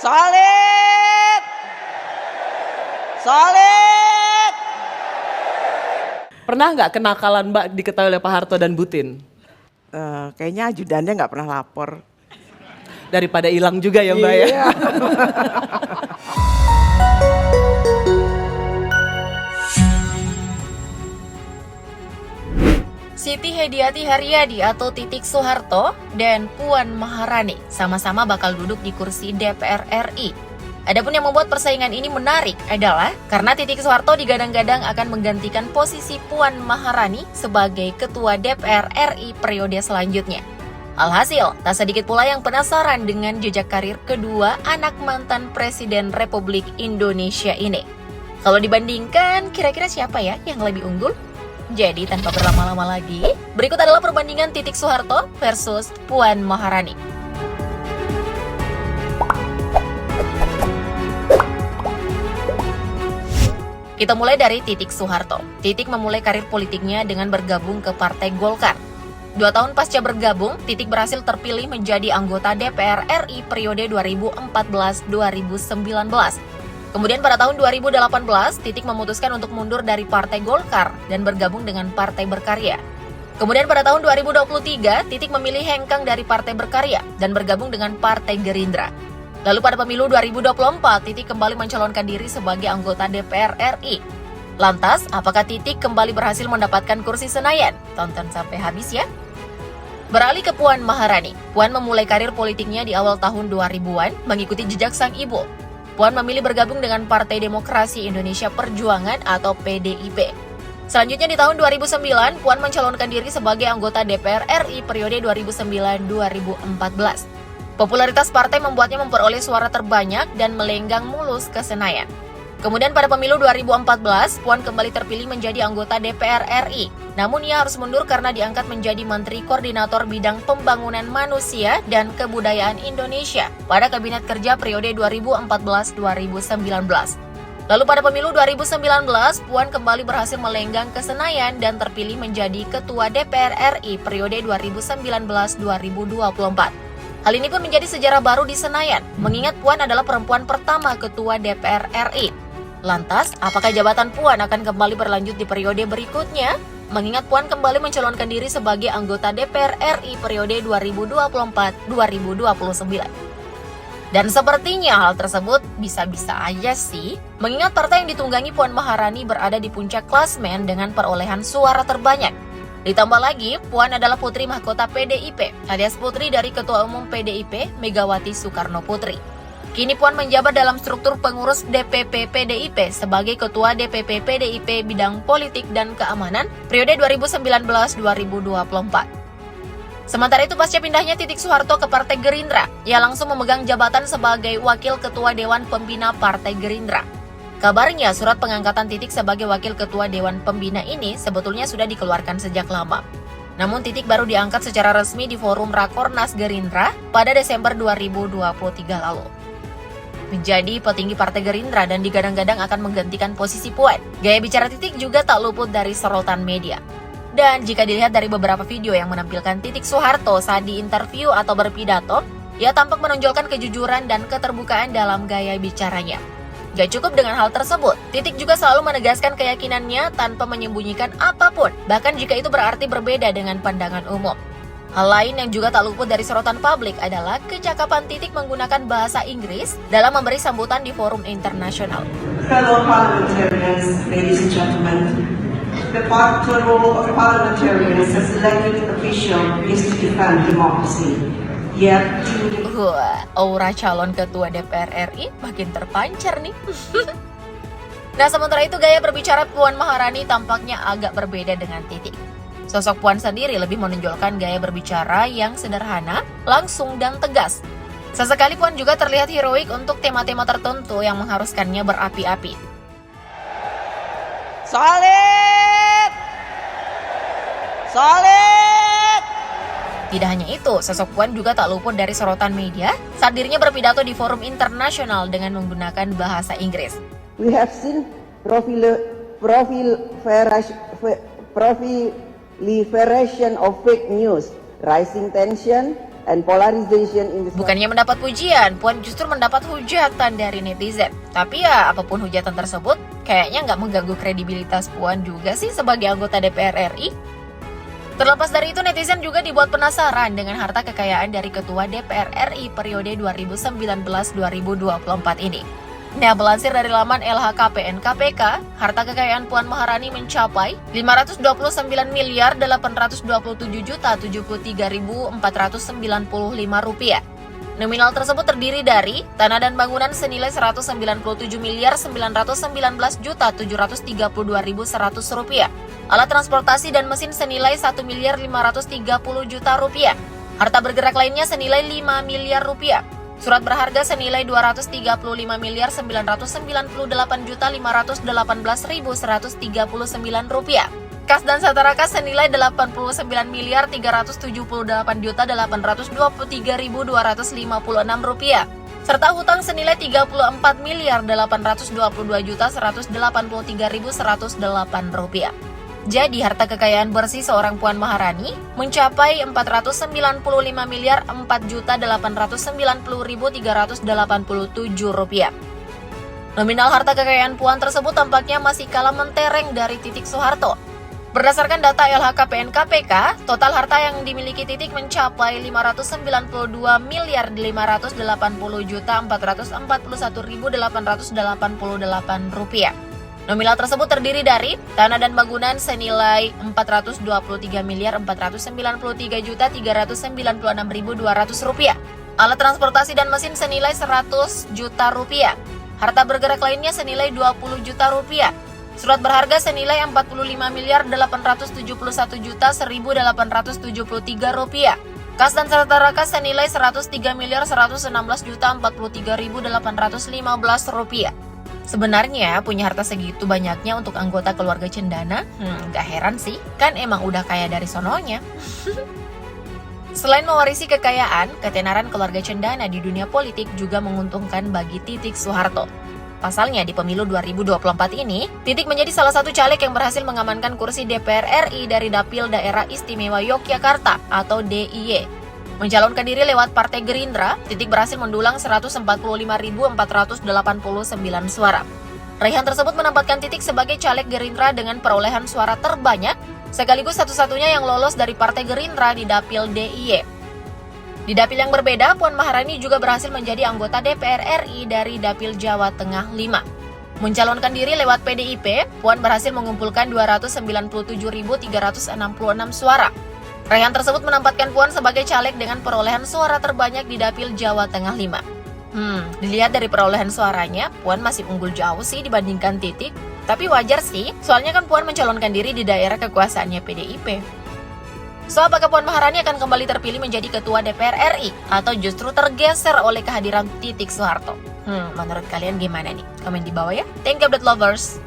Solid! Solid! Pernah nggak kenakalan Mbak diketahui oleh Pak Harto dan Butin? Kayaknya ajudannya nggak pernah lapor. Daripada hilang juga ya Mbak ya? Iya. Siti Hediati Haryadi atau Titik Soeharto dan Puan Maharani sama-sama bakal duduk di kursi DPR RI. Adapun yang membuat persaingan ini menarik adalah karena Titik Soeharto digadang-gadang akan menggantikan posisi Puan Maharani sebagai Ketua DPR RI periode selanjutnya. Alhasil, tak sedikit pula yang penasaran dengan jejak karir kedua anak mantan Presiden Republik Indonesia ini. Kalau dibandingkan, kira-kira siapa ya yang lebih unggul? Jadi tanpa berlama-lama lagi, berikut adalah perbandingan Titik Soeharto versus Puan Maharani. Kita mulai dari Titik Soeharto. Titik memulai karir politiknya dengan bergabung ke Partai Golkar. 2 tahun pasca bergabung, Titik berhasil terpilih menjadi anggota DPR RI periode 2014-2019. Kemudian pada tahun 2018, Titik memutuskan untuk mundur dari Partai Golkar dan bergabung dengan Partai Berkarya. Kemudian pada tahun 2023, Titik memilih hengkang dari Partai Berkarya dan bergabung dengan Partai Gerindra. Lalu pada pemilu 2024, Titik kembali mencalonkan diri sebagai anggota DPR RI. Lantas, apakah Titik kembali berhasil mendapatkan kursi Senayan? Tonton sampai habis ya. Beralih ke Puan Maharani. Puan memulai karir politiknya di awal tahun 2000-an mengikuti jejak sang ibu. Puan memilih bergabung dengan Partai Demokrasi Indonesia Perjuangan atau PDIP. Selanjutnya di tahun 2009, Puan mencalonkan diri sebagai anggota DPR RI periode 2009-2014. Popularitas partai membuatnya memperoleh suara terbanyak dan melenggang mulus ke Senayan. Kemudian pada pemilu 2014, Puan kembali terpilih menjadi anggota DPR RI. Namun ia harus mundur karena diangkat menjadi Menteri Koordinator Bidang Pembangunan Manusia dan Kebudayaan Indonesia pada Kabinet Kerja periode 2014-2019. Lalu pada pemilu 2019, Puan kembali berhasil melenggang ke Senayan dan terpilih menjadi Ketua DPR RI periode 2019-2024. Hal ini pun menjadi sejarah baru di Senayan, mengingat Puan adalah perempuan pertama Ketua DPR RI. Lantas, apakah jabatan Puan akan kembali berlanjut di periode berikutnya? Mengingat Puan kembali mencalonkan diri sebagai anggota DPR RI periode 2024-2029. Dan sepertinya hal tersebut bisa-bisa aja sih, mengingat partai yang ditunggangi Puan Maharani berada di puncak klasmen dengan perolehan suara terbanyak. Ditambah lagi, Puan adalah putri mahkota PDIP, alias putri dari Ketua Umum PDIP, Megawati Soekarno Putri. Kini Puan menjabat dalam struktur pengurus DPP PDIP sebagai Ketua DPP PDIP Bidang Politik dan Keamanan periode 2019-2024. Sementara itu pasca pindahnya Titik Soeharto ke Partai Gerindra, ia langsung memegang jabatan sebagai Wakil Ketua Dewan Pembina Partai Gerindra. Kabarnya surat pengangkatan Titik sebagai Wakil Ketua Dewan Pembina ini sebetulnya sudah dikeluarkan sejak lama. Namun Titik baru diangkat secara resmi di forum Rakornas Gerindra pada Desember 2023 lalu. Menjadi petinggi Partai Gerindra dan digadang-gadang akan menggantikan posisi Puan. Gaya bicara Titik juga tak luput dari sorotan media. Dan jika dilihat dari beberapa video yang menampilkan Titik Soeharto saat diinterview atau berpidato, ia tampak menonjolkan kejujuran dan keterbukaan dalam gaya bicaranya. Gak cukup dengan hal tersebut, Titik juga selalu menegaskan keyakinannya tanpa menyembunyikan apapun, bahkan jika itu berarti berbeda dengan pandangan umum. Hal lain yang juga tak luput dari sorotan publik adalah kecakapan Titik menggunakan bahasa Inggris dalam memberi sambutan di forum internasional. Fellow parliamentarians, ladies and gentlemen, the role of parliamentarians as elected official is to defend democracy. Yet, aura calon ketua DPR RI makin terpancar nih. Nah, sementara itu gaya berbicara Puan Maharani tampaknya agak berbeda dengan Titik. Sosok Puan sendiri lebih menonjolkan gaya berbicara yang sederhana, langsung dan tegas. Sesekali Puan juga terlihat heroik untuk tema-tema tertentu yang mengharuskannya berapi-api. Solid! Solid! Tidak hanya itu, sosok Puan juga tak luput dari sorotan media saat dirinya berpidato di forum internasional dengan menggunakan bahasa Inggris. We have seen proliferation of fake news, rising tension, and polarization in this Bukannya mendapat pujian, Puan justru mendapat hujatan dari netizen. Tapi ya, apapun hujatan tersebut, kayaknya nggak mengganggu kredibilitas Puan juga sih sebagai anggota DPR RI. Terlepas dari itu, netizen juga dibuat penasaran dengan harta kekayaan dari Ketua DPR RI periode 2019-2024 ini. Nah, melansir dari laman LHKPN KPK, harta kekayaan Puan Maharani mencapai 529.827.073.495 rupiah. Nominal tersebut terdiri dari tanah dan bangunan senilai 197.919.732.100 rupiah, alat transportasi dan mesin senilai 1.530 juta rupiah, harta bergerak lainnya senilai 5 miliar rupiah, surat berharga senilai 235.998.518.139 rupiah, kas dan satarakas senilai 89.378.823.256 rupiah, serta hutang senilai 34.022.183.108 rupiah. Jadi harta kekayaan bersih seorang Puan Maharani mencapai 495.004.890.387 rupiah. Nominal harta kekayaan Puan tersebut tampaknya masih kalah mentereng dari Titik Soeharto. Berdasarkan data LHKPN KPK, total harta yang dimiliki Titik mencapai 592.580.441.888 rupiah. Nominal tersebut terdiri dari tanah dan bangunan senilai 423.493.396.200 rupiah, alat transportasi dan mesin senilai 100 juta rupiah, harta bergerak lainnya senilai 20 juta rupiah, surat berharga senilai 45.451.100.183 rupiah, kas dan satarakas senilai 103.116.043.815 rupiah. Sebenarnya punya harta segitu banyaknya untuk anggota keluarga cendana, gak heran sih, kan emang udah kaya dari sononya. Selain mewarisi kekayaan, ketenaran keluarga cendana di dunia politik juga menguntungkan bagi Titik Soeharto. Pasalnya di pemilu 2024 ini, Titik menjadi salah satu caleg yang berhasil mengamankan kursi DPR RI dari Dapil Daerah Istimewa Yogyakarta atau DIY. Mencalonkan diri lewat Partai Gerindra, Titik berhasil mendulang 145.489 suara. Raihan tersebut menempatkan Titik sebagai caleg Gerindra dengan perolehan suara terbanyak, sekaligus satu-satunya yang lolos dari Partai Gerindra di Dapil DIY. Di dapil yang berbeda, Puan Maharani juga berhasil menjadi anggota DPR RI dari Dapil Jawa Tengah 5. Mencalonkan diri lewat PDIP, Puan berhasil mengumpulkan 297.366 suara. Raihan tersebut menempatkan Puan sebagai caleg dengan perolehan suara terbanyak di Dapil Jawa Tengah 5. Dilihat dari perolehan suaranya, Puan masih unggul jauh sih dibandingkan Titik. Tapi wajar sih, soalnya kan Puan mencalonkan diri di daerah kekuasaannya PDIP. So, apakah Puan Maharani akan kembali terpilih menjadi Ketua DPR RI? Atau justru tergeser oleh kehadiran Titik Soeharto? Menurut kalian gimana nih? Komen di bawah ya. Thank you, update lovers.